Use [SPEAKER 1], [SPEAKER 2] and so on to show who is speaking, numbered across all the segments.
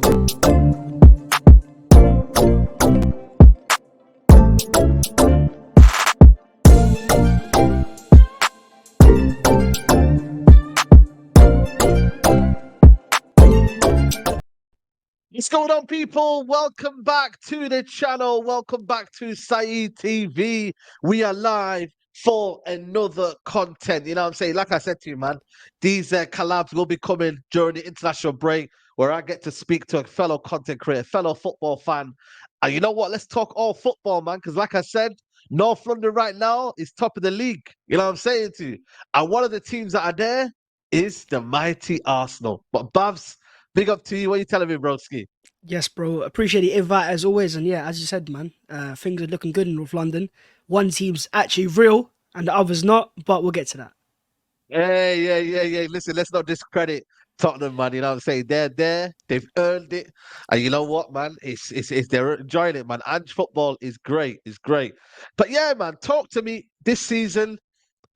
[SPEAKER 1] What's going on, people? Welcome back to the channel. Welcome back to Saeed TV. We are live for another content. You know what I'm saying? Like I said to you, man, these collabs will be coming during the international break where I get to speak to a fellow content creator, fellow football fan. And you know what? Let's talk all football, man, because like I said, North London right now is top of the league. You know what I'm saying to you? And one of the teams that are there is the mighty Arsenal. But BHAVS, big up to you. What are you telling me, broski?
[SPEAKER 2] Yes, bro. Appreciate the invite as always. And yeah, as you said, man, things are looking good in North London. One team's actually real and the other's not, but we'll get to that.
[SPEAKER 1] Yeah. Listen, let's not discredit Tottenham, man. You know what I'm saying? They're there, they've earned it. And you know what, man? It's they're enjoying it, man. And football is great, it's great. But yeah, man, talk to me this season.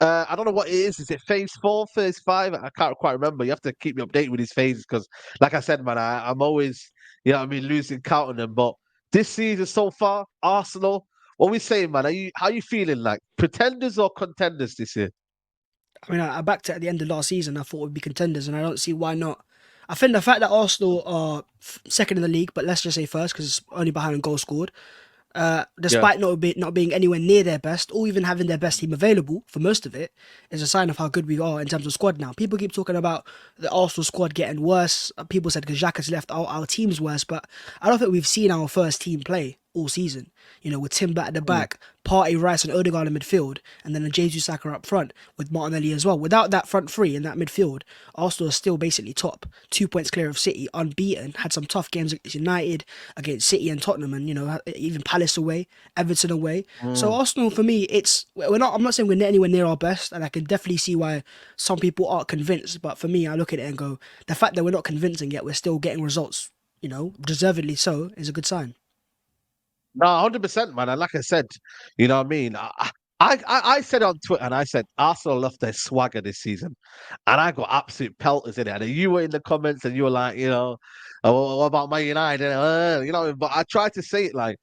[SPEAKER 1] I don't know what it is. Is it phase 4, phase 5? I can't quite remember. You have to keep me updated with these phases because, like I said, man, I'm always, you know what I mean, losing count on them. But this season so far, Arsenal, what we saying, man? How you feeling? Like pretenders or contenders this year?
[SPEAKER 2] I mean, I backed it at the end of last season. I thought we'd be contenders, and I don't see why not. I think the fact that Arsenal are second in the league, but let's just say first because it's only behind on goals scored,
[SPEAKER 1] Yeah.
[SPEAKER 2] despite not being anywhere near their best or even having their best team available for most of it, is a sign of how good we are in terms of squad now. People keep talking about the Arsenal squad getting worse. People said because Xhaka has left, our team's worse, but I don't think we've seen our first team play all season. You know, with Timber at the
[SPEAKER 1] Mm.
[SPEAKER 2] back, Partey, Rice, and Odegaard in midfield, and then a Jesus Saka up front with Martinelli as well. Without that front three in that midfield, Arsenal is still basically top, 2 points clear of City, unbeaten. Had some tough games against United, against City and Tottenham, and you know even Palace away, Everton away. So
[SPEAKER 1] Mm.
[SPEAKER 2] Arsenal for me, it's we're not. I'm not saying we're anywhere near our best, and I can definitely see why some people aren't convinced. But for me, I look at it and go, the fact that we're not convincing yet, we're still getting results. You know, deservedly so, is a good sign.
[SPEAKER 1] No, 100%, man. And like I said, you know what I mean? I said on Twitter, and I said Arsenal lost their swagger this season. And I got absolute pelters in it. And you were in the comments and you were like, you know, oh, what about Man United? You know, but I tried to say it like,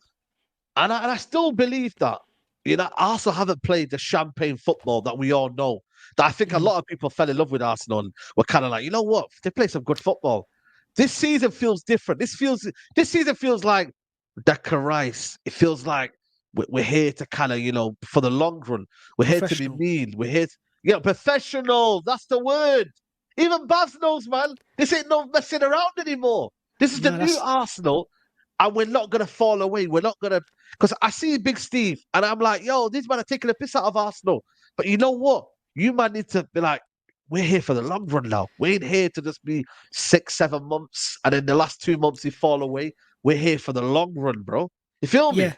[SPEAKER 1] and I still believe that, you know, Arsenal haven't played the champagne football that we all know. That I think a
[SPEAKER 2] Mhm.
[SPEAKER 1] lot of people fell in love with Arsenal and were kind of like, you know what? They play some good football. This season feels different. This season feels like Declan Rice. It feels like we're here to kind of, you know, for the long run. We're here to be
[SPEAKER 2] Professional.
[SPEAKER 1] mean. We're here to, yeah, professional. That's the word. Even Baz knows, man. This ain't no messing around anymore. This is the
[SPEAKER 2] No,
[SPEAKER 1] new
[SPEAKER 2] that's
[SPEAKER 1] Arsenal, and we're not gonna fall away. We're not gonna, because I see Big Steve, and I'm like, yo, these men are taking a piss out of Arsenal. But you know what? You man need to be like, we're here for the long run now. We ain't here to just be 6, 7 months, and in the last 2 months you fall away. We're here for the long run, bro. You feel me?
[SPEAKER 2] yeah.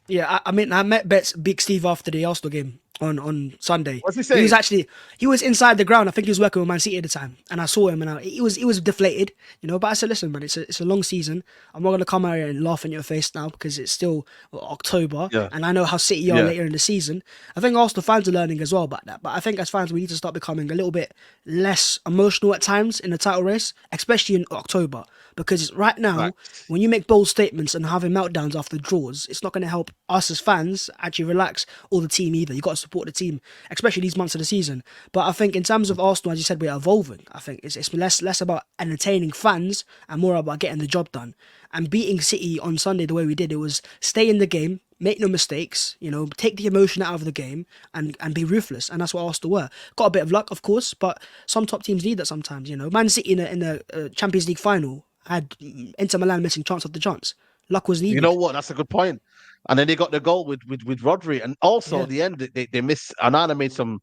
[SPEAKER 2] Yeah, I mean, I met Big Steve after the Arsenal game on Sunday.
[SPEAKER 1] What's he
[SPEAKER 2] He was
[SPEAKER 1] saying?
[SPEAKER 2] actually he was inside the ground. I think he was working with Man City at the time, and I saw him, and he was deflated, you know. But I said, listen, man, it's a long season. I'm not gonna come out here and laugh in your face now because it's still October,
[SPEAKER 1] Yeah,
[SPEAKER 2] and I know how City are
[SPEAKER 1] yeah.
[SPEAKER 2] later in the season. I think Arsenal fans are learning as well about that. But I think as fans, we need to start becoming a little bit less emotional at times in the title race, especially in October, because right now
[SPEAKER 1] Facts.
[SPEAKER 2] when you make bold statements and having meltdowns after draws, it's not going to help us as fans actually relax or the team either. You got to support the team, especially these months of the season. But I think in terms of Arsenal, as you said, we're evolving. I think it's less about entertaining fans and more about getting the job done. And beating City on Sunday the way we did, it was stay in the game, make no mistakes, you know, take the emotion out of the game and be ruthless. And that's what Arsenal were. Got a bit of luck, of course, but some top teams need that sometimes, you know. Man City in the Champions League final had Inter Milan missing chance after chance. Luck was
[SPEAKER 1] You know
[SPEAKER 2] needed.
[SPEAKER 1] what? That's a good point. And then they got the goal with Rodri, and also
[SPEAKER 2] Yeah.
[SPEAKER 1] at the end they missed. Anana made some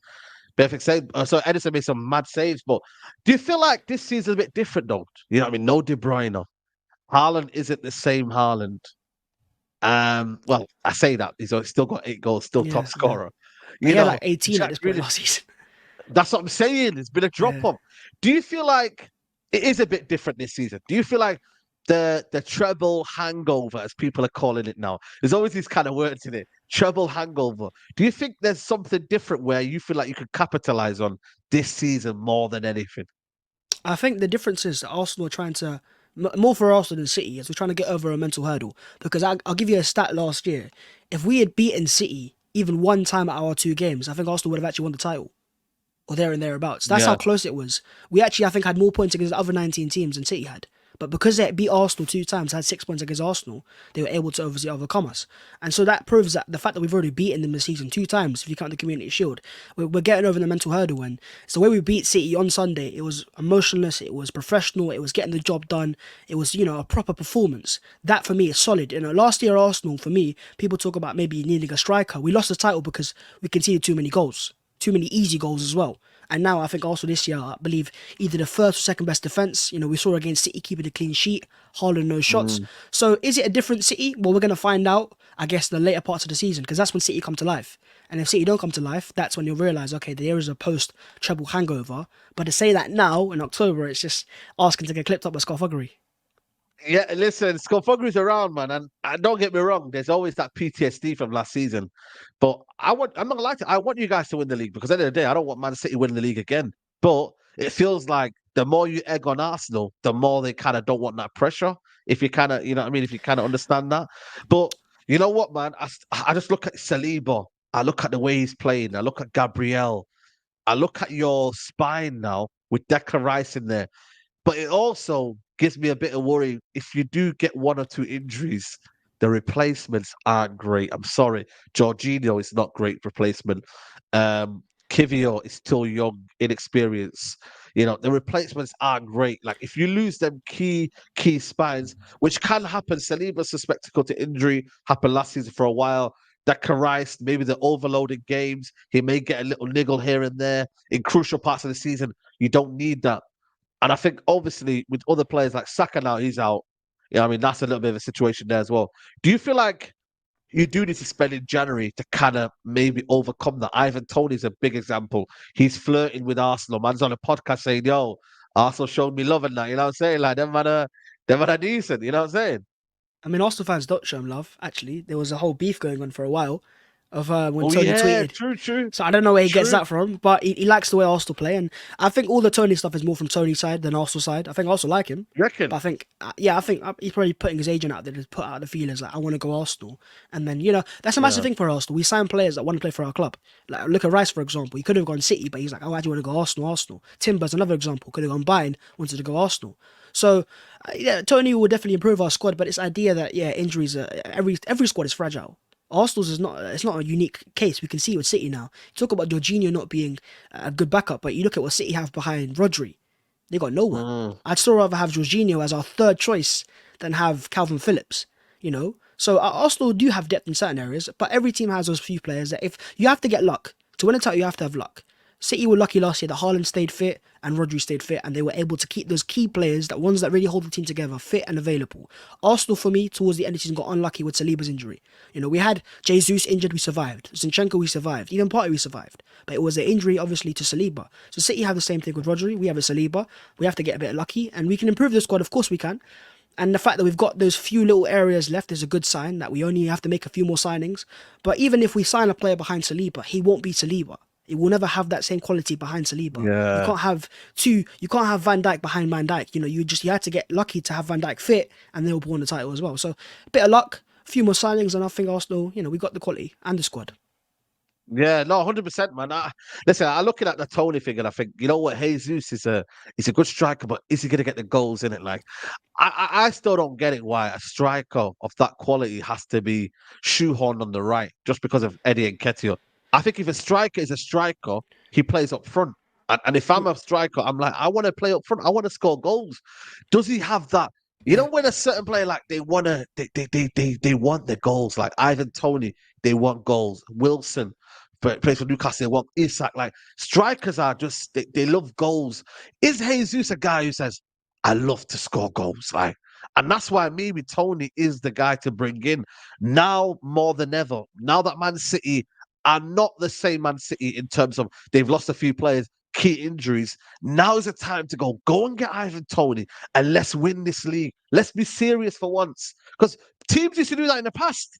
[SPEAKER 1] perfect save. So Edison made some mad saves. But do you feel like this season's a bit different though? You know what I mean? No De Bruyne. Haaland isn't the same Haaland. Well, I say that he's still got 8 goals, still top
[SPEAKER 2] Yeah, yeah.
[SPEAKER 1] scorer.
[SPEAKER 2] He
[SPEAKER 1] You
[SPEAKER 2] had like
[SPEAKER 1] know,
[SPEAKER 2] 18 at
[SPEAKER 1] Jack
[SPEAKER 2] this point
[SPEAKER 1] Grealish.
[SPEAKER 2] last season.
[SPEAKER 1] That's what I'm saying. It's been a drop
[SPEAKER 2] Yeah.
[SPEAKER 1] off. Do you feel like it is a bit different this season? Do you feel like the treble hangover, as people are calling it now, there's always these kind of words in it. Treble hangover. Do you think there's something different where you feel like you could capitalize on this season more than anything?
[SPEAKER 2] I think the difference is that Arsenal are trying to more for Arsenal than City, as we're trying to get over a mental hurdle. Because I'll give you a stat last year. If we had beaten City even one time at our two games, I think Arsenal would have actually won the title. Or there and thereabouts. That's how
[SPEAKER 1] Yeah.
[SPEAKER 2] close it was. We actually, I think, had more points against the other 19 teams than City had. But because they beat Arsenal two times, had 6 points against Arsenal, they were able to obviously overcome us. And so that proves that the fact that we've already beaten them this season two times, if you count the Community Shield, we're getting over the mental hurdle. And it's the way we beat City on Sunday. It was emotionless, it was professional, it was getting the job done, it was, a proper performance. That for me is solid. Last year Arsenal, for me, people talk about maybe needing a striker. We lost the title because we conceded too many goals. Too many easy goals as well. And now I think also this year, I believe either the first or second best defence. We saw against City keeping a clean sheet, Haaland no shots.
[SPEAKER 1] Mm.
[SPEAKER 2] So is it a different City? Well, we're going to find out, I guess, the later parts of the season, because that's when City come to life. And if City don't come to life, that's when you'll realise, okay, there is a post-treble hangover. But to say that now, in October, it's just asking to get clipped up by scoffuggery.
[SPEAKER 1] Yeah, listen, Scuffuggery's around, man, and don't get me wrong. There's always that PTSD from last season, but I'm not gonna lie to you, I want you guys to win the league because at the end of the day, I don't want Man City winning the league again. But it feels like the more you egg on Arsenal, the more they kind of don't want that pressure. If you kind of, you know what I mean, if you kind of understand that. But you know what, man, I just look at Saliba, I look at the way he's playing, I look at Gabriel, I look at your spine now with Declan Rice in there. But it also gives me a bit of worry if you do get one or two injuries, the replacements aren't great. I'm sorry. Jorginho is not great replacement. Kivio is still young, inexperienced. The replacements aren't great. Like if you lose them key spines, which can happen. Saliba's susceptible to injury, happened last season for a while. Declan Rice, maybe the overloaded games, he may get a little niggle here and there in crucial parts of the season. You don't need that. And I think obviously with other players like Saka now, he's out. I mean, that's a little bit of a situation there as well. Do you feel like you do need to spend in January to kind of maybe overcome that? Ivan Toney's a big example. He's flirting with Arsenal. Man's on a podcast saying, yo, Arsenal showed me love and that. You know what I'm saying? Like, them man are decent. You know what I'm saying?
[SPEAKER 2] I mean, Arsenal fans don't show him love, actually. There was a whole beef going on for a while of when
[SPEAKER 1] Oh,
[SPEAKER 2] Tony
[SPEAKER 1] yeah,
[SPEAKER 2] tweeted.
[SPEAKER 1] true.
[SPEAKER 2] So I don't know where he gets
[SPEAKER 1] True.
[SPEAKER 2] that from, but he likes the way Arsenal play. And I think all the Tony stuff is more from Tony's side than Arsenal side. I think Arsenal like him.
[SPEAKER 1] You reckon?
[SPEAKER 2] But I think, I think he's probably putting his agent out there to put out the feelers like, I want to go Arsenal. And then, that's a massive
[SPEAKER 1] Yeah.
[SPEAKER 2] thing for Arsenal. We sign players that want to play for our club. Like, look at Rice, for example. He could have gone City, but he's like, oh, I do want to go Arsenal. Timber's another example. Could have gone Bayern, wanted to go Arsenal. So, Tony will definitely improve our squad, but this idea that, injuries, every squad is fragile. Arsenal's is not. It's not a unique case. We can see it with City now. You talk about Jorginho not being a good backup, but you look at what City have behind Rodri. They got no one.
[SPEAKER 1] Mm.
[SPEAKER 2] I'd still rather have Jorginho as our third choice than have Calvin Phillips. So Arsenal do have depth in certain areas, but every team has those few players that if you have to get luck to win a title, you have to have luck. City were lucky last year that Haaland stayed fit and Rodri stayed fit, and they were able to keep those key players, that ones that really hold the team together, fit and available. Arsenal, for me, towards the end of the season, got unlucky with Saliba's injury. We had Jesus injured, we survived. Zinchenko, we survived. Even Partey, we survived. But it was an injury, obviously, to Saliba. So City have the same thing with Rodri. We have a Saliba. We have to get a bit lucky, and we can improve the squad. Of course, we can. And the fact that we've got those few little areas left is a good sign that we only have to make a few more signings. But even if we sign a player behind Saliba, he won't be Saliba. It will never have that same quality behind Saliba. You
[SPEAKER 1] Yeah.
[SPEAKER 2] can't have you can't have Van Dijk behind Van Dijk. You had to get lucky to have Van Dijk fit, and they'll won the title as well. So a bit of luck, a few more signings, and I think Arsenal, we got the quality and the squad.
[SPEAKER 1] Yeah, no, 100%, man. Listen, I'm looking at the Tony thing, and I think, you know what, Jesus is a good striker, but is he going to get the goals in it? Like, I still don't get it why a striker of that quality has to be shoehorned on the right just because of Eddie Nketiah. I think if a striker is a striker, he plays up front. And if I'm a striker, I'm like, I want to play up front. I want to score goals. Does he have that? You
[SPEAKER 2] Yeah.
[SPEAKER 1] know, when a certain player like they want the goals, like Ivan Toney, they want goals. Wilson plays for Newcastle, they want Isak. Like strikers are just they love goals. Is Jesus a guy who says, I love to score goals? Like, and that's why maybe Tony is the guy to bring in now more than ever. Now that Man City are not the same Man City in terms of they've lost a few players, key injuries. Now is the time to go and get Ivan Toney and let's win this league. Let's be serious for once. Because teams used to do that in the past.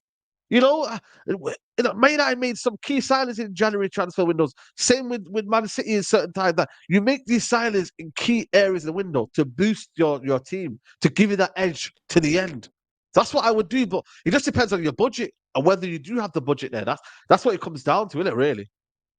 [SPEAKER 1] You know, Man United made some key signings in January transfer windows. Same with Man City in certain times. That you make these signings in key areas of the window to boost your team, to give you that edge to the end. That's what I would do, but it just depends on your budget and whether you do have the budget there. That's what it comes down to, isn't it? Really?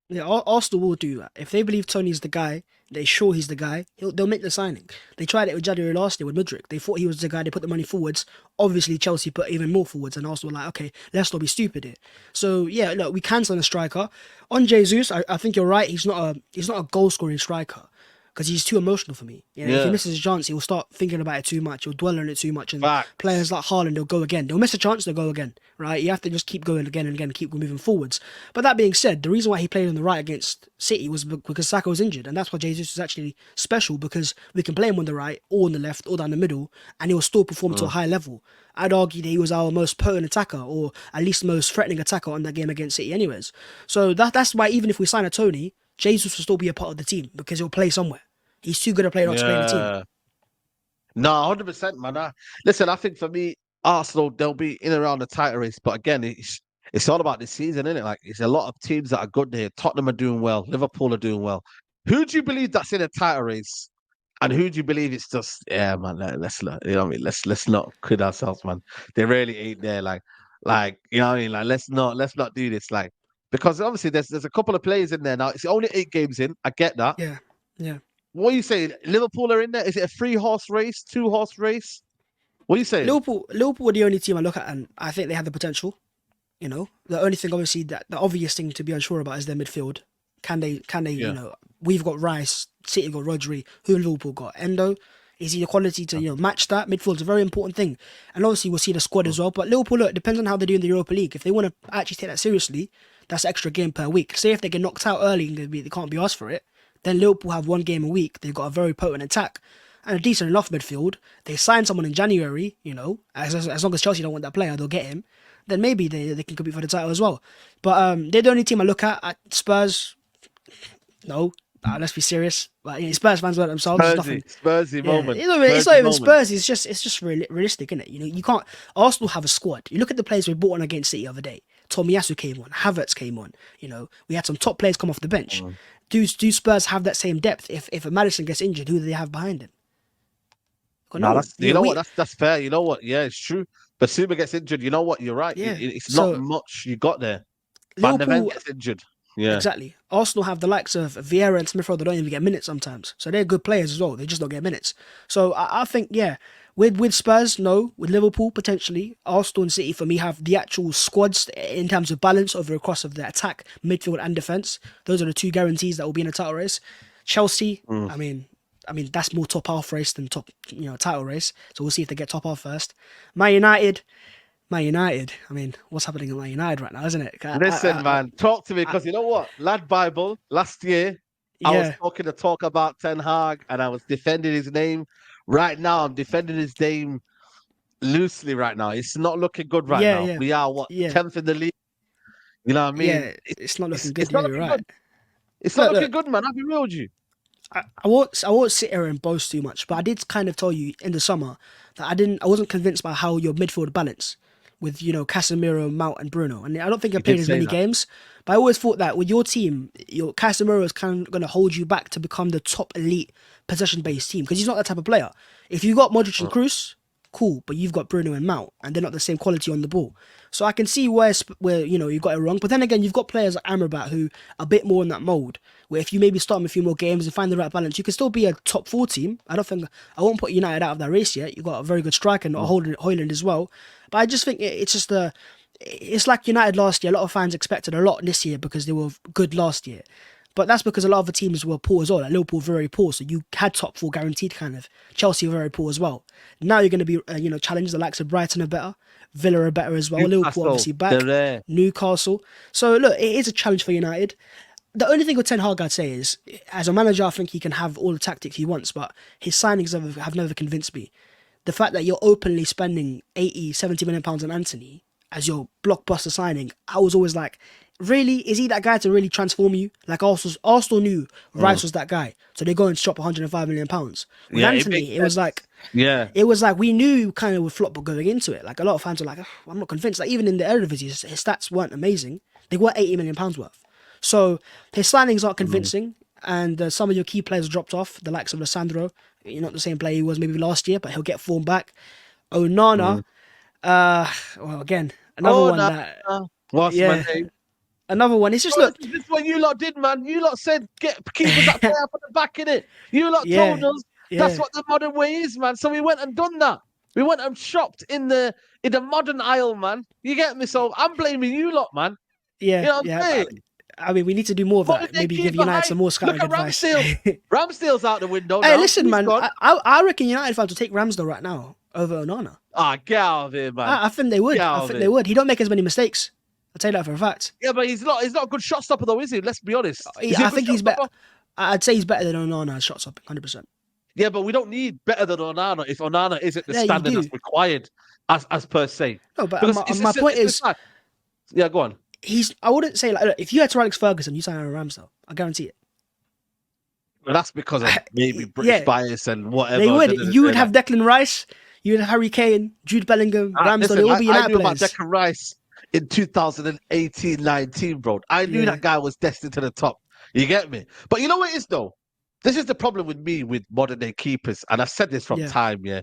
[SPEAKER 2] Yeah, Arsenal will do that. If they believe Tony's the guy, they're sure he's the guy, they'll make the signing. They tried it with January last year with Mudryk. They thought he was the guy, they put the money forwards. Obviously, Chelsea put even more forwards, and Arsenal were like, okay, let's not be stupid here. So, yeah, look, we can sign a striker. On Jesus, I think you're right, he's not a goal-scoring striker. Because he's too emotional for me. You know, if he
[SPEAKER 1] Yeah.
[SPEAKER 2] misses a chance, he'll start thinking about it too much. He'll dwell on it too much. And
[SPEAKER 1] Facts.
[SPEAKER 2] players like Haaland, they'll go again. They'll miss a chance, they'll go again. Right? You have to just keep going again and again, keep moving forwards. But that being said, the reason why he played on the right against City was because Saka was injured. And that's why Jesus is actually special, because we can play him on the right, or on the left, or down the middle, and he'll still perform to a high level. I'd argue that he was our most potent attacker, or at least most threatening attacker on that game against City anyways. So that's why even if we sign a Tony, Jesus will still be a part of the team, because he'll play somewhere. He's too good a player not to play in the team.
[SPEAKER 1] Yeah. No, 100%, man. Listen, I think for me, Arsenal, they'll be in and around the title race. But again, it's all about this season, isn't it? Like, it's a lot of teams that are good here. Tottenham are doing well. Liverpool are doing well. Who do you believe that's in a title race? And who do you believe it's just, yeah, man, let's not, you know what I mean? Let's not kid ourselves, man. They really ain't there. You know what I mean? Like, let's not do this. Like, because obviously there's a couple of players in there now. It's only 8 games in. I get that.
[SPEAKER 2] Yeah, yeah.
[SPEAKER 1] What are you saying? Liverpool are in there? Is it a 3-horse race, 2-horse race? What are you saying?
[SPEAKER 2] Liverpool are the only team I look at, and I think they have the potential. You know, the only thing, obviously, that the obvious thing to be unsure about is their midfield. Can they?
[SPEAKER 1] Yeah.
[SPEAKER 2] You know, we've got Rice, City got Rodri, who Liverpool got Endo. Is he the quality to match that? Midfield's a very important thing, and obviously we'll see the squad as well. But Liverpool, look, it depends on how they do in the Europa League. If they want to actually take that seriously, that's an extra game per week. Say if they get knocked out early and they can't be asked for it, then Liverpool have one game a week. They've got a very potent attack and a decent enough midfield. They sign someone in January, you know, as long as Chelsea don't want that player, they'll get him. Then maybe they can compete for the title as well. But they're the only team I look at. Spurs, no. Let's be serious. But Spurs fans about themselves.
[SPEAKER 1] Spursy moment.
[SPEAKER 2] You know, it's not even Spurs. It's just realistic, isn't it? You know, you can't. Arsenal have a squad. You look at the players we brought on against City the other day. Tomiyasu came on. Havertz came on. You know, we had some top players come off the bench. Do Spurs have that same depth? If a Maddison gets injured, who do they have behind him?
[SPEAKER 1] That's fair. You know what? Yeah, it's true. But Suma gets injured. You know what? You're right.
[SPEAKER 2] Yeah.
[SPEAKER 1] It's not much you got there. Van de Ven gets injured. Yeah,
[SPEAKER 2] exactly. Arsenal have the likes of Vieira and Smith Rowe that don't even get minutes sometimes. So they're good players as well. They just don't get minutes. So I think, yeah, with Spurs, no. With Liverpool, potentially. Arsenal and City, for me, have the actual squads in terms of balance over across of the attack, midfield and defence. Those are the two guarantees that will be in a title race. Chelsea, I mean, that's more top half race than top, title race. So we'll see if they get top half first. Man United, I mean, what's happening at Man United right now, isn't it?
[SPEAKER 1] Listen, man, talk to me, because you know what? Lad Bible, last year, I was talking to talk about Ten Hag and I was defending his name. Right now, I'm defending his name loosely right now. It's not looking good right now.
[SPEAKER 2] Yeah.
[SPEAKER 1] We are, 10th in the league? You know what I mean?
[SPEAKER 2] Yeah, it's not looking good.
[SPEAKER 1] It's not looking good. It's not looking good, man. I'll be real with you.
[SPEAKER 2] I won't sit here and boast too much, but I did kind of tell you in the summer that I wasn't convinced by how your midfield balance with, Casemiro, Mount and Bruno. And I don't think I played as many games, but I always thought that with your team, your Casemiro is kind of going to hold you back to become the top elite possession-based team, because he's not that type of player. If you got Modric and Kroos, cool, but you've got Bruno and Mount, and they're not the same quality on the ball. So I can see where you got it wrong. But then again, you've got players like Amrabat who are a bit more in that mode, where if you maybe start them a few more games and find the right balance, you can still be a top 4 team. I won't put United out of that race yet. You've got a very good striker, Højlund as well. But I just think it's like United last year. A lot of fans expected a lot this year because they were good last year. But that's because a lot of the teams were poor as well. Like Liverpool very poor, so you had top 4 guaranteed kind of. Chelsea were very poor as well. Now you're going to be challenged. The likes of Brighton are better, Villa are better as well. Liverpool obviously back. Newcastle. So look, it is a challenge for United. The only thing with Ten Hag I'd say is, as a manager, I think he can have all the tactics he wants, but his signings have never convinced me. The fact that you're openly spending 80, 70 million pounds on Anthony as your blockbuster signing, I was always like, really? Is he that guy to really transform you? Like Arsenal knew Rice was that guy, so they go and shop 105 million pounds. With Anthony, it was like,
[SPEAKER 1] Yeah.
[SPEAKER 2] It was like we knew kind of with flop going into it. Like a lot of fans were like, "Ugh, I'm not convinced." Like even in the Eredivisie, his stats weren't amazing. They were £80 million worth. So his signings aren't convincing, and some of your key players dropped off. The likes of Lissandro, you're not the same player he was maybe last year, but he'll get form back. Onana, well again, another
[SPEAKER 1] Oh,
[SPEAKER 2] one
[SPEAKER 1] no.
[SPEAKER 2] that,
[SPEAKER 1] What's my
[SPEAKER 2] yeah,
[SPEAKER 1] name?
[SPEAKER 2] another one. It's just
[SPEAKER 1] Bro,
[SPEAKER 2] look,
[SPEAKER 1] this is what you lot did, man. You lot said get keepers that play up at the back in it. You lot told
[SPEAKER 2] yeah,
[SPEAKER 1] us that's
[SPEAKER 2] yeah,
[SPEAKER 1] what the modern way is, man. So we went and done that. We went and shopped in the modern aisle, man. You get me? So I'm blaming you lot, man. You
[SPEAKER 2] yeah,
[SPEAKER 1] know what
[SPEAKER 2] yeah.
[SPEAKER 1] I'm saying?
[SPEAKER 2] I mean, we need to do more of
[SPEAKER 1] Modern
[SPEAKER 2] that.
[SPEAKER 1] day
[SPEAKER 2] Maybe give
[SPEAKER 1] keeper
[SPEAKER 2] United
[SPEAKER 1] hype.
[SPEAKER 2] some more
[SPEAKER 1] Look
[SPEAKER 2] scouting
[SPEAKER 1] at
[SPEAKER 2] advice.
[SPEAKER 1] Ramsdale. Ramsdale's out the window
[SPEAKER 2] Hey,
[SPEAKER 1] now.
[SPEAKER 2] listen,
[SPEAKER 1] He's
[SPEAKER 2] man.
[SPEAKER 1] gone.
[SPEAKER 2] I reckon United fans will take Ramsdale right now over Onana.
[SPEAKER 1] Ah, get out of here, man.
[SPEAKER 2] I think they
[SPEAKER 1] Get
[SPEAKER 2] would. I
[SPEAKER 1] out of
[SPEAKER 2] think they
[SPEAKER 1] here.
[SPEAKER 2] would. He don't make as many mistakes. I'll tell you that for a fact.
[SPEAKER 1] Yeah, but he's not a good shot stopper though, is he? Let's be honest. Is he a
[SPEAKER 2] I
[SPEAKER 1] good
[SPEAKER 2] think
[SPEAKER 1] shot
[SPEAKER 2] he's better.
[SPEAKER 1] stopper?
[SPEAKER 2] I'd say he's better than Onana as shot stopping, 100%.
[SPEAKER 1] Yeah, but we don't need better than Onana if Onana isn't the
[SPEAKER 2] Yeah, you
[SPEAKER 1] standard that's
[SPEAKER 2] do.
[SPEAKER 1] required as per se.
[SPEAKER 2] No, but
[SPEAKER 1] Because
[SPEAKER 2] my point
[SPEAKER 1] it's
[SPEAKER 2] is,
[SPEAKER 1] like, yeah, go on.
[SPEAKER 2] I wouldn't say like, look, if you had Sir Alex Ferguson, you sign Aaron Ramsdale. I guarantee it.
[SPEAKER 1] Well, that's because of maybe British
[SPEAKER 2] Yeah,
[SPEAKER 1] bias and whatever.
[SPEAKER 2] they would. You would
[SPEAKER 1] Like,
[SPEAKER 2] have Declan Rice. You would have Harry Kane, Jude Bellingham, Ramsdale. They
[SPEAKER 1] listen,
[SPEAKER 2] all be
[SPEAKER 1] I
[SPEAKER 2] United
[SPEAKER 1] knew about
[SPEAKER 2] players.
[SPEAKER 1] Declan Rice in 2018-19, bro. I knew
[SPEAKER 2] Yeah,
[SPEAKER 1] that guy was destined to the top. You get me? But you know what it is though? This is the problem with me with modern day keepers, and I've said this from
[SPEAKER 2] yeah,
[SPEAKER 1] time, yeah.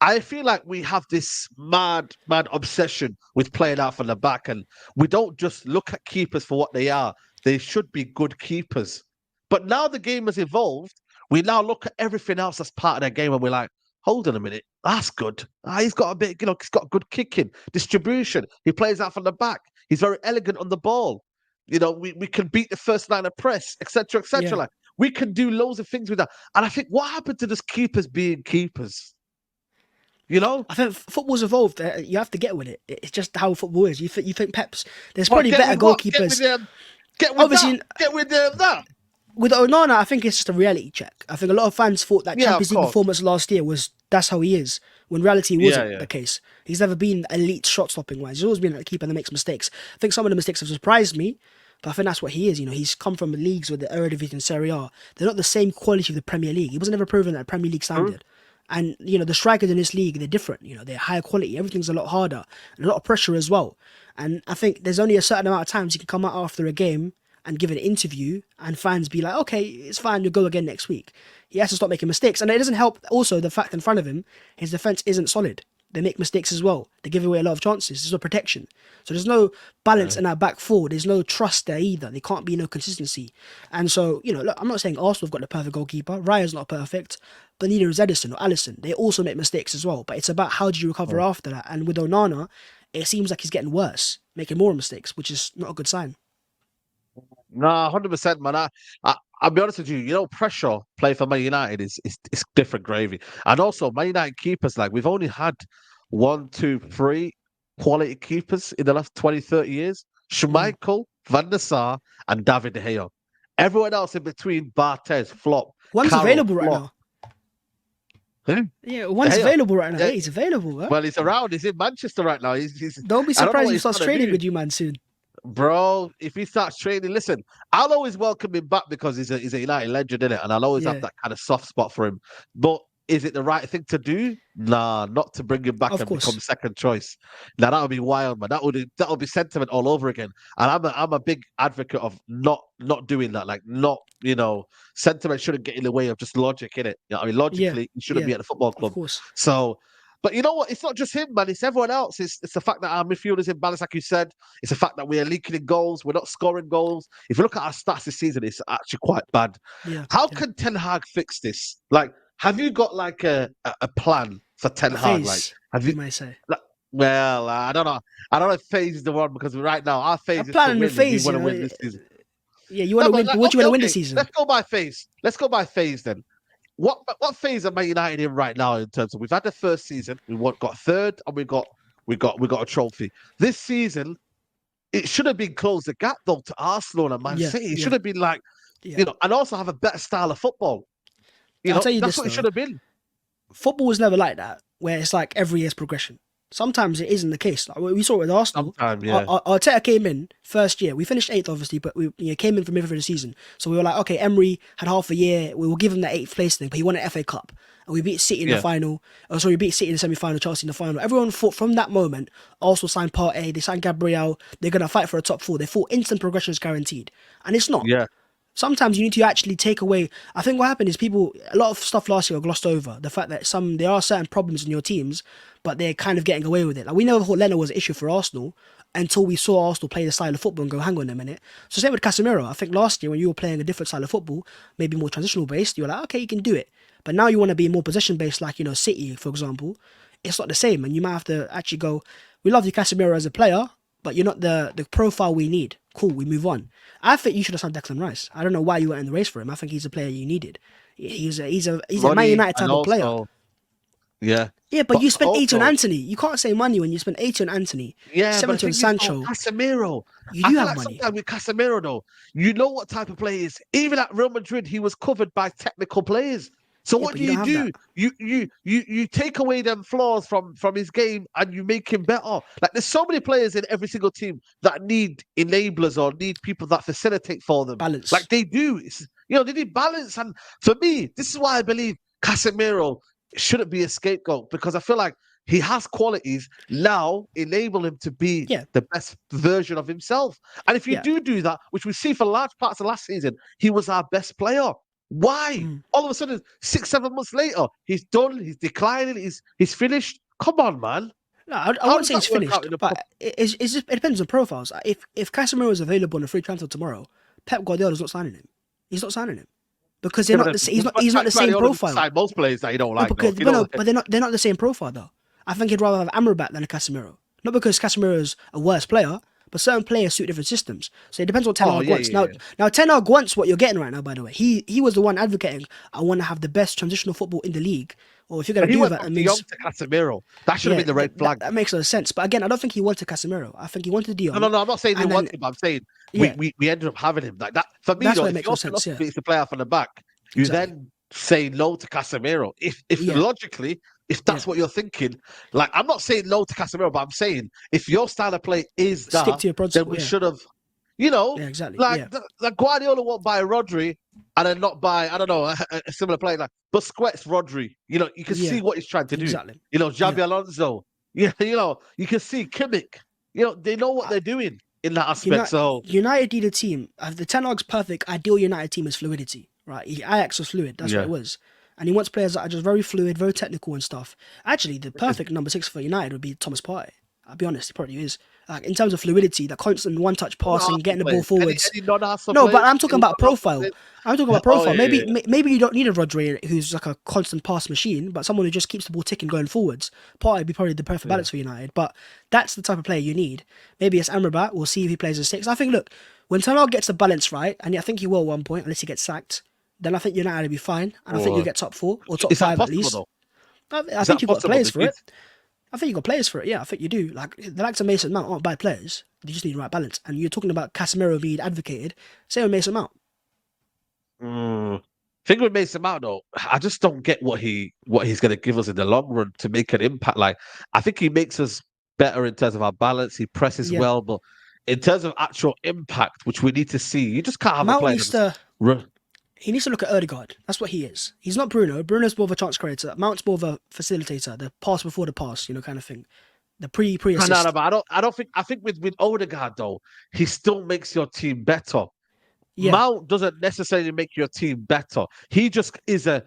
[SPEAKER 1] I feel like we have this mad obsession with playing out from the back, and we don't just look at keepers for what they are. They should be good keepers. But now the game has evolved. We now look at everything else as part of the game, and we're like, hold on a minute, that's good. He's got a bit, he's got good kicking, distribution. He plays out from the back. He's very elegant on the ball. We can beat the first line of press, etc., etc.
[SPEAKER 2] yeah.
[SPEAKER 1] Like we can do loads of things with that. And I think what happened to those keepers being keepers? You know?
[SPEAKER 2] I think football's evolved. You have to get with it. It's just how football is. You think Pep's. There's
[SPEAKER 1] What,
[SPEAKER 2] probably
[SPEAKER 1] get
[SPEAKER 2] better
[SPEAKER 1] with what? Get with
[SPEAKER 2] goalkeepers.
[SPEAKER 1] them. Get with that.
[SPEAKER 2] Obviously,
[SPEAKER 1] Get with them that.
[SPEAKER 2] with Onana, I think it's just a reality check. I think a lot of fans thought that
[SPEAKER 1] Yeah, of
[SPEAKER 2] Champions League
[SPEAKER 1] course.
[SPEAKER 2] performance last year was that's how he is. When reality wasn't
[SPEAKER 1] Yeah.
[SPEAKER 2] the case. He's never been elite shot stopping wise. He's always been a keeper that makes mistakes. I think some of the mistakes have surprised me, but I think that's what he is. He's come from leagues with the Eredivisie and Serie A. They're not the same quality of the Premier League. He wasn't ever proven at Premier League standard. And the strikers in this league, they're different. They're higher quality. Everything's a lot harder and a lot of pressure as well. And I think there's only a certain amount of times you can come out after a game and give an interview and fans be like, okay, it's fine, you'll go again next week. He has to stop making mistakes. And it doesn't help also the fact in front of him, his defence isn't solid. They make mistakes as well. They give away a lot of chances. There's no protection. So there's no balance in that back four. There's no trust there either. There can't be no consistency. And so, look, I'm not saying Arsenal have got the perfect goalkeeper. Raya's not perfect, but neither is Edison or Alisson. They also make mistakes as well. But it's about how do you recover after that. And with Onana, it seems like he's getting worse, making more mistakes, which is not a good sign.
[SPEAKER 1] Nah, 100%, man. I'll be honest with you. Pressure play for Man United is different gravy. And also, Man United keepers, like we've only had 1, 2, 3 quality keepers in the last 20, 30 years. Schmeichel, Van der Sar, and David De Gea. Everyone else in between, Barthez, flop.
[SPEAKER 2] One's
[SPEAKER 1] Carroll,
[SPEAKER 2] available right
[SPEAKER 1] flop.
[SPEAKER 2] now.
[SPEAKER 1] Who?
[SPEAKER 2] Yeah, one's
[SPEAKER 1] De Gea.
[SPEAKER 2] available right now.
[SPEAKER 1] Yeah.
[SPEAKER 2] Yeah, he's available. Huh?
[SPEAKER 1] Well, he's around. He's in Manchester right now. He's
[SPEAKER 2] Don't be
[SPEAKER 1] I don't know
[SPEAKER 2] surprised
[SPEAKER 1] what
[SPEAKER 2] if he
[SPEAKER 1] he's
[SPEAKER 2] starts
[SPEAKER 1] trying to
[SPEAKER 2] training
[SPEAKER 1] do.
[SPEAKER 2] with you, man, soon.
[SPEAKER 1] Bro, if he starts training, listen, I'll always welcome him back because he's a United legend, innit? And I'll always have
[SPEAKER 2] Yeah.
[SPEAKER 1] that kind of soft spot for him. But is it the right thing to do? Nah, not to bring him back
[SPEAKER 2] Of
[SPEAKER 1] and
[SPEAKER 2] course.
[SPEAKER 1] become second choice. Now that would be wild, man. That would be sentiment all over again. And I'm a big advocate of not doing that. Like sentiment shouldn't get in the way of just logic, innit? Logically, he shouldn't be at the football
[SPEAKER 2] Of
[SPEAKER 1] club.
[SPEAKER 2] course.
[SPEAKER 1] So. But you know what? It's not just him, man. It's everyone else. It's the fact that our midfield is imbalanced, like you said. It's the fact that we are leaking in goals. We're not scoring goals. If you look at our stats this season, it's actually quite bad.
[SPEAKER 2] Yeah.
[SPEAKER 1] How can Ten Hag fix this? Like, have you got like a plan for Ten Hag? Like, have
[SPEAKER 2] you
[SPEAKER 1] you?
[SPEAKER 2] might say.
[SPEAKER 1] Well, I don't know. I don't know if phase is the one because right now our phase
[SPEAKER 2] A
[SPEAKER 1] is to
[SPEAKER 2] plan
[SPEAKER 1] win.
[SPEAKER 2] and a phase,
[SPEAKER 1] We want to win this season.
[SPEAKER 2] Yeah, you want to win. But what do you want to win this season?
[SPEAKER 1] Let's go by phase. Let's go by phase then. What phase are Man United in right now in terms of we've had the first season, got third, and we got a trophy. This season, it should have been close the gap though to Arsenal and Man City. It should have been like, and also have a better style of football.
[SPEAKER 2] I'll tell you
[SPEAKER 1] that's
[SPEAKER 2] this,
[SPEAKER 1] what it should have been.
[SPEAKER 2] Football was never like that, where it's like every year's progression. Sometimes it isn't the case. Like we saw it with Arsenal.
[SPEAKER 1] Sometimes, yeah.
[SPEAKER 2] Arteta came in first year. We finished 8th, obviously, but we came in for midfield of the season. So we were like, okay, Emery had half a year. We will give him the 8th place thing, but he won an FA Cup. And we beat City in the final. Oh, sorry, we beat City in the semi-final, Chelsea in the final. Everyone thought from that moment, Arsenal signed Partey, they signed Gabriel, they're going to fight for a top 4. They thought instant progression is guaranteed. And it's not.
[SPEAKER 1] Yeah.
[SPEAKER 2] Sometimes you need to actually take away. I think what happened is a lot of stuff last year got glossed over. The fact that there are certain problems in your teams, but they're kind of getting away with it. Like we never thought Leno was an issue for Arsenal until we saw Arsenal play the style of football and go, hang on a minute. So same with Casemiro. I think last year when you were playing a different style of football, maybe more transitional based, you were like, okay, you can do it. But now you want to be more possession based, like City, for example. It's not the same, and you might have to actually go. We love you, Casemiro, as a player, but you're not the profile we need. Cool, we move on. I think you should have signed Declan Rice. I don't know why you weren't in the race for him. I think he's a player you needed. He's a Man United type of player.
[SPEAKER 1] Yeah.
[SPEAKER 2] Yeah, but you spent 80 on Anthony. You can't say money when you spent 80 on Anthony.
[SPEAKER 1] Yeah,
[SPEAKER 2] 70 on Sancho.
[SPEAKER 1] Casemiro.
[SPEAKER 2] You do have money.
[SPEAKER 1] Sometimes with Casemiro, though, you know what type of player he is. Even at Real Madrid, he was covered by technical players. So what do? You take away them flaws from his game and you make him better. Like there's so many players in every single team that need enablers or need people that facilitate for them.
[SPEAKER 2] Balance.
[SPEAKER 1] Like they do. They need balance. And for me, this is why I believe Casemiro shouldn't be a scapegoat, because I feel like he has qualities. Now enable him to be the best version of himself. And if you do that, which we see for large parts of last season, he was our best player. Why? All of a sudden, 6-7 months later, he's done, he's declining, he's finished. Come on, man.
[SPEAKER 2] No, I wouldn't say he's finished, but it depends on profiles. If Casemiro is available on a free transfer tomorrow, Pep Guardiola's not signing him. He's not signing him. Because he's not the same profile.
[SPEAKER 1] Most players that you don't like.
[SPEAKER 2] But they're not the same profile though. I think he'd rather have Amrabat than a Casemiro. Not because Casemiro is a worse player, but certain players suit different systems. So it depends what Ten Hag wants. Now Ten Hag wants what you're getting right now, by the way. He was the one advocating, I want to have the best transitional football in the league. Or if you're going to do that, it means...
[SPEAKER 1] to Casemiro. That should have been the red flag.
[SPEAKER 2] That makes no sense. But again, I don't think he wanted Casemiro. I think he wanted De Jong.
[SPEAKER 1] No, I'm not saying he wanted him. I'm saying we ended up having him. Like that. For me, though, if you're the player from the back, you then say no to Casemiro. If logically, if that's what you're thinking, like I'm not saying no to Casemiro, but I'm saying if your style of play is that,
[SPEAKER 2] stick to your principle,
[SPEAKER 1] then we should have,
[SPEAKER 2] exactly.
[SPEAKER 1] Like Guardiola won't buy Rodri and then not buy, I don't know, a similar player like Busquets, Rodri. You can see what he's trying to do.
[SPEAKER 2] Exactly.
[SPEAKER 1] Xabi Alonso. You can see Kimmich. They know what they're doing in that aspect.
[SPEAKER 2] United need a team. The Ten Hag's perfect ideal United team is fluidity. Right, Ajax was fluid. That's what it was, and he wants players that are just very fluid, very technical and stuff. Actually, the perfect number 6 for United would be Thomas Partey. I'll be honest, he probably is. Like in terms of fluidity, that constant one-touch passing, getting the ball forwards. No, but I'm talking about profile. Maybe you don't need a Rodri who's like a constant pass machine, but someone who just keeps the ball ticking going forwards. Partey would be probably the perfect balance for United. But that's the type of player you need. Maybe it's Amrabat. We'll see if he plays as 6. I think, look, when Ten Hag gets the balance right, and I think he will at one point, unless he gets sacked, then I think United will be fine, and I think you'll get top 4 or top 5 at least. I think you've got players for it. I think you've got players for it. Yeah, I think you do. Like the likes of Mason Mount aren't bad players. They just need the right balance. And you're talking about Casemiro being advocated. Same with Mason Mount.
[SPEAKER 1] Thing with Mason Mount though, I just don't get what he's going to give us in the long run to make an impact. Like I think he makes us better in terms of our balance. He presses well, but in terms of actual impact, which we need to see, you just can't have
[SPEAKER 2] Mount
[SPEAKER 1] a player.
[SPEAKER 2] He needs to look at Odegaard. That's what he is. He's not Bruno. Bruno's more of a chance creator. Mount's more of a facilitator. The pass before the pass, kind of thing. The pre-assist.
[SPEAKER 1] No, but I don't think. I think with Odegaard though, he still makes your team better. Yeah. Mount doesn't necessarily make your team better. He just is a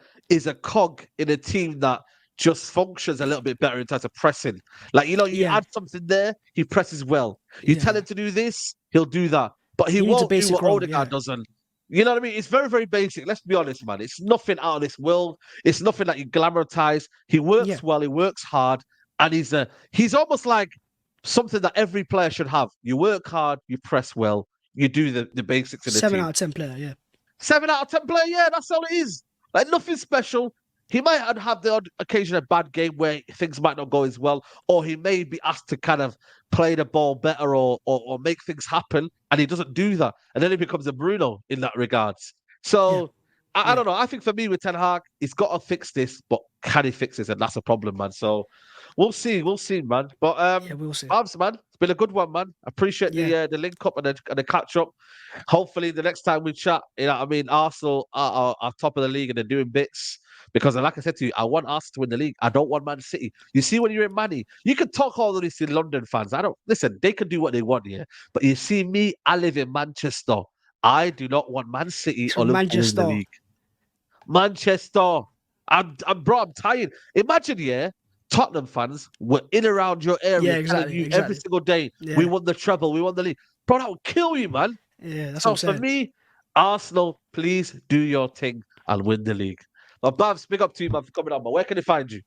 [SPEAKER 1] cog in a team that just functions a little bit better in terms of pressing. Like you add something there, he presses well. You tell him to do this, he'll do that. But he won't do what Odegaard doesn't. You know what I mean? It's very, very basic. Let's be honest, man. It's nothing out of this world. It's nothing that you glamorize. He works well. He works hard, and he's almost like something that every player should have. You work hard. You press well. You do the basics in the
[SPEAKER 2] 7
[SPEAKER 1] team.
[SPEAKER 2] out of 10 player, yeah.
[SPEAKER 1] 7 out of 10 player, yeah. That's all it is. Like nothing special. He might have the odd occasion a bad game where things might not go as well, or he may be asked to kind of play the ball better or make things happen, and he doesn't do that. And then he becomes a Bruno in that regards. So, I don't know. I think for me with Ten Hag, he's got to fix this, but can he fix this? And that's a problem, man. So, we'll see, man. But
[SPEAKER 2] Yeah, we'll see.
[SPEAKER 1] BHAVS, man, it's been a good one, man. Appreciate
[SPEAKER 2] Yeah.
[SPEAKER 1] the link up and the catch up. Hopefully, the next time we chat, you know what I mean, Arsenal are top of the league and they're doing bits. Because, like I said to you, I want Arsenal to win the league. I don't want Man City. You see, when you're in Manny, you can talk all of this in London fans. I don't listen. They can do what they want here. But you see, me, I live in Manchester. I do not want Man City
[SPEAKER 2] So
[SPEAKER 1] or Liverpool in the
[SPEAKER 2] Manchester.
[SPEAKER 1] league. Manchester. Bro, I'm tired. Imagine, yeah, Tottenham fans were in around your
[SPEAKER 2] Yeah,
[SPEAKER 1] area telling
[SPEAKER 2] exactly,
[SPEAKER 1] you every
[SPEAKER 2] exactly.
[SPEAKER 1] single day, we
[SPEAKER 2] Yeah,
[SPEAKER 1] won the treble, we won the league. Bro, that would kill you, man.
[SPEAKER 2] yeah, that's what
[SPEAKER 1] So
[SPEAKER 2] I'm
[SPEAKER 1] for
[SPEAKER 2] saying.
[SPEAKER 1] me, Arsenal, please do your thing and win the league. Now, Babs, big up to you, man, for coming on, man. Where can they find you?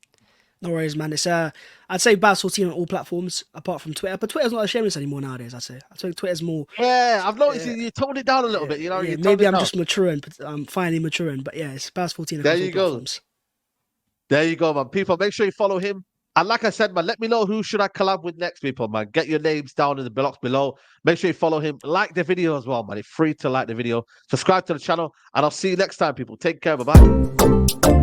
[SPEAKER 2] No worries, man. It's I'd say BHAVS 14 on all platforms apart from Twitter, but Twitter's not as shameless anymore nowadays. I'd say. I think Twitter's more.
[SPEAKER 1] Yeah, I've noticed
[SPEAKER 2] Yeah,
[SPEAKER 1] you toned it down a little
[SPEAKER 2] yeah,
[SPEAKER 1] bit, you know,
[SPEAKER 2] yeah.
[SPEAKER 1] you toned
[SPEAKER 2] Maybe
[SPEAKER 1] it
[SPEAKER 2] I'm
[SPEAKER 1] down.
[SPEAKER 2] just maturing, but I'm finally maturing. But yeah, it's BHAVS 14
[SPEAKER 1] There
[SPEAKER 2] across all
[SPEAKER 1] you go.
[SPEAKER 2] platforms.
[SPEAKER 1] There you go, man. People, make sure you follow him. And like I said, man, let me know who should I collab with next, people, man. Get your names down in the blocks below. Make sure you follow him. Like the video as well, man. It's free to like the video. Subscribe to the channel. And I'll see you next time, people. Take care. Bye-bye.